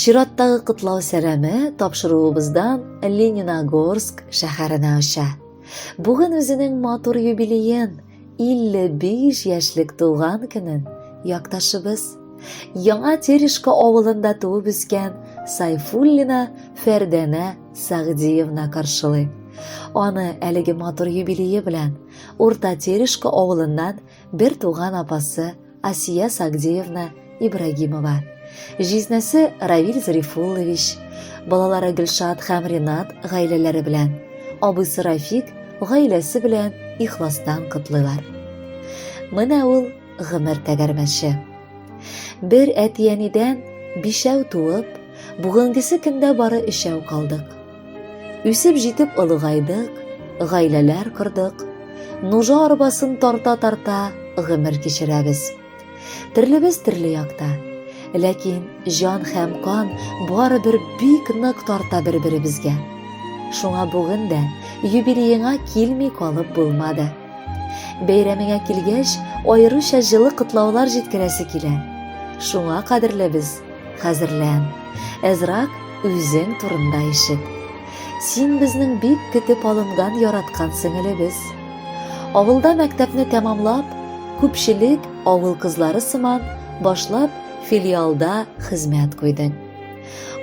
Чираттагы кытлау сәламе тапшыруыбыздан Лениногорск шәһәренә оча. Бүген үзенең матур юбилеен, 55 яшьлек тулган көнен якташыбыз, Яңа Терешка авылында туып үскән Сайфуллина Фәрдәнә Сәгъдиевна каршылый. Аны әлеге матур юбилее белән Урта Терешка авылыннан бер туган апасы Асия Сәгъдиевна Ибрагимова, җизнәсе Равил Зарифуллович, балалары Гөлшат һәм Ринат гаиләләре белән, абыйсы Рафик гаиләсе белән ихластан котлыйлар. Менә ул гомер тәгәрмәче. Бер әтиянидән 5 туып, бүгенгесе көндә бары 3 калдык. Үсеп җитеп олыгайдык, гаиләләр кордык, нужа арбасын тарта-тарта гомер кичерәбез. Төрлебез төрле якта, ләкин җан һәм кан барыбер бик нык тарта бер-беребезгә. Шуңа бүген дә юбилееңа килми калып булмады. Бәйрәмеңә килгәч, аеруча җылы котлаулар җиткерәсе килә. Шуңа кадерлебез, хәзерлән. Әзрак үзең турында ишет. Син безнең бик көтеп алынган яраткан сеңелебез. Авылда мәктәпне тәмамлап, күпчелек авыл кызлары сыман башлап филиалда хезмәт куйдың.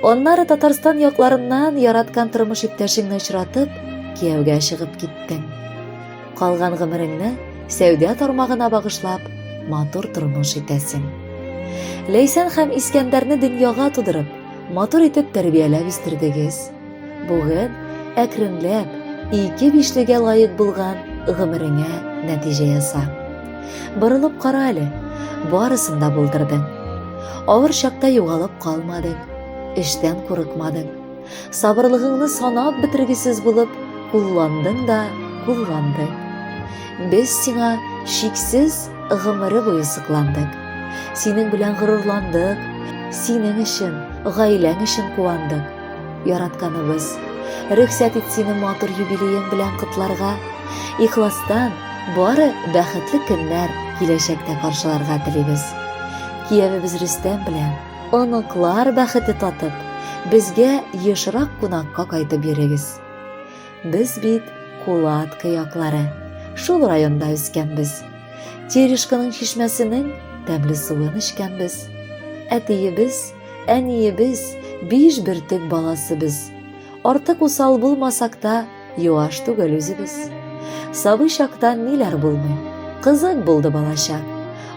Аннары Татарстан якларыннан яраткан тормыш иптәшеңне очратып, кияүгә чыгып киттең. Калган гомереңне сәүдә тармагына багышлап, матур тормыш итәсең. Ләйсән һәм Искәндәрне дөньяга тудырып, матур итеп тәрбияләп үстердегез. Бүген әкренләп 2-5-легә лаек булган гомереңә нәтиҗә яса. Борылып кара әле, барысын да булдырдың. Авыр чакта югалып калмадың, эштән курыкмадың. Сабырлыгыңны санап бетергесез булып, кулландың да кулландың. Без сиңа шиксез гомере буе сыкландык. Синең белән горурландык, синең өчен, гаиләң өчен куандык. Яратканыбыз, рөхсәт ит сине матур юбилеең белән котларга. Ихластан бары бәхетле көннәр киләчәктә каршыларга телибез. Киявебез Рөстәм белән оныклар бәхете татып, безгә ешрак кунакка кайтып йөрегез. Без бит Кулатка яклары, шул районда үскәнбез. Терешканың чишмәсенең тәмле суын эчкәнбез. Әтиебез, әниебез 5 бөртек баласы без. Артык усал булмасак та, юаш түгел үзебез. Сабый чактан ниләр булмый, кызык булды балачак.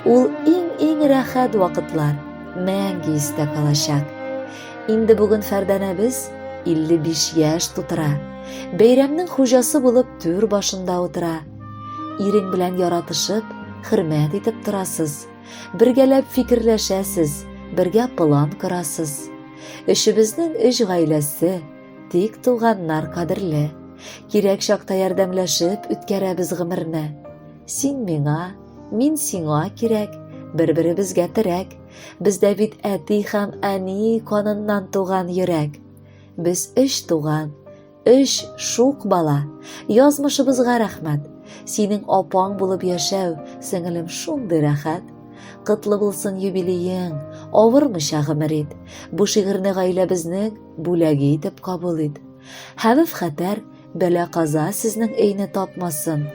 Ул иң рәхәт вакытлар мәңге истә калачак. Инде бүген Фәрдәнәбез 55 яшь тутыра. Бәйрәмнең хуҗасы булып түр башында утыра. Ирең белән яратышып, хөрмәт итеп торасыз. Бергәләп фикерләшәсез, бергә план корасыз. Өчебезнең 3 гаиләсе, тик туганнар кадерле. Кирәк чакта ярдәмләшеп үткәрәбез гомерне. Син миңа, мин сиңа кирәк, бер-беребезгә терәк. Бездә бит әти һәм әни каныннан туган йөрәк. Без 3 туган, 3 шук бала. Язмышыбызга рәхмәт. Синең апаң булып яшәү, сеңелем, шундый рәхәт. Котлы булсын юбилеең, авырмыйча гомер ит. Бу шигырьне гаиләбезнең бүләге итеп кабул ит. Хәвеф-хәтәр, бәла-каза сезнең өйне тапмасын.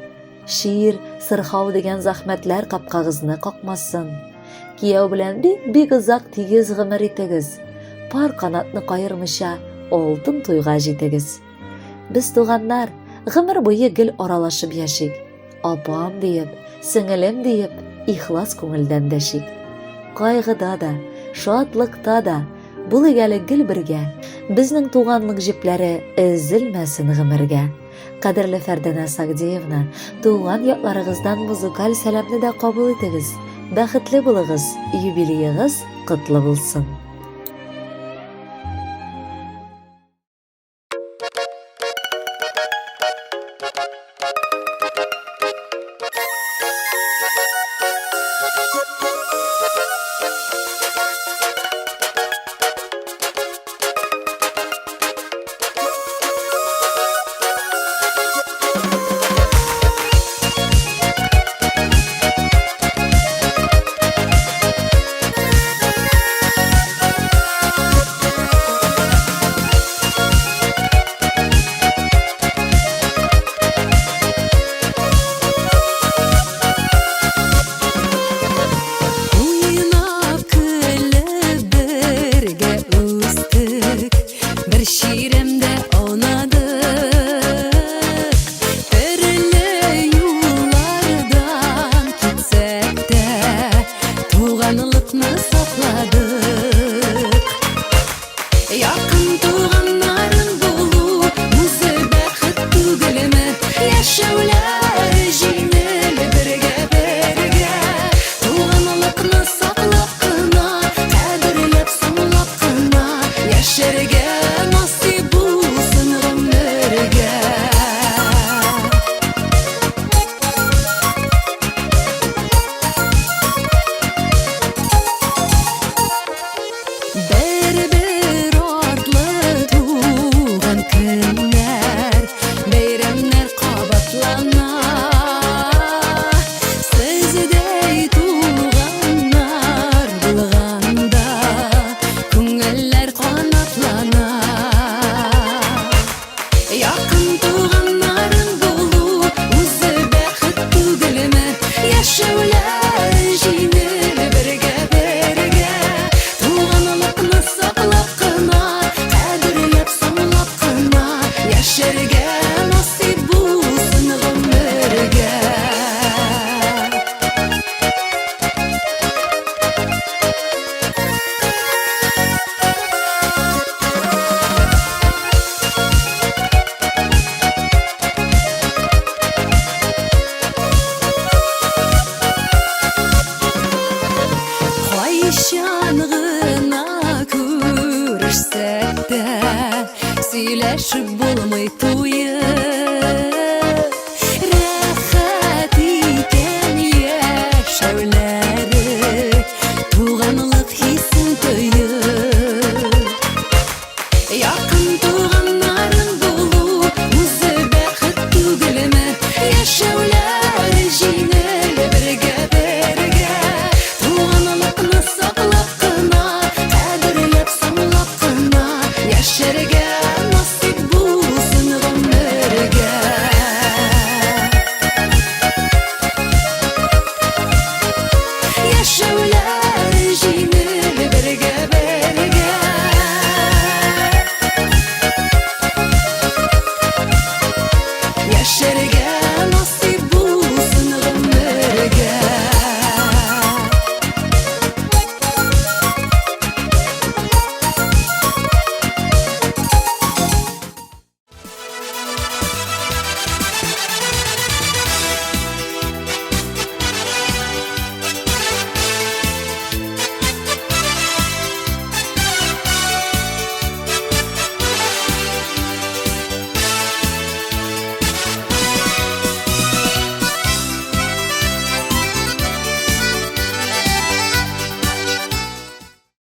Шир, сырхау дигән зәхмәтләр капкагызны какмасын. Кияү белән бик озак тигез гомер итегез. Пар канатны каермыйча алтын туйга җитегез. Без туганнар гомер буе гел аралашып яшик. Апам диеп, сеңелем диеп, ихлас күңелдән дәшик. Кайгыда да, шатлыкта да булыйк әле гел бергә. Безнең туганлык җепләре өзелмәсен гомергә. Кадерле Фәрдәнә Сәгъдиевна, туган якларыгыздан музыкаль сәламне дә кабул итегез. Бәхетле булыгыз, юбилеегыз котлы булсын. Яши булмый туйып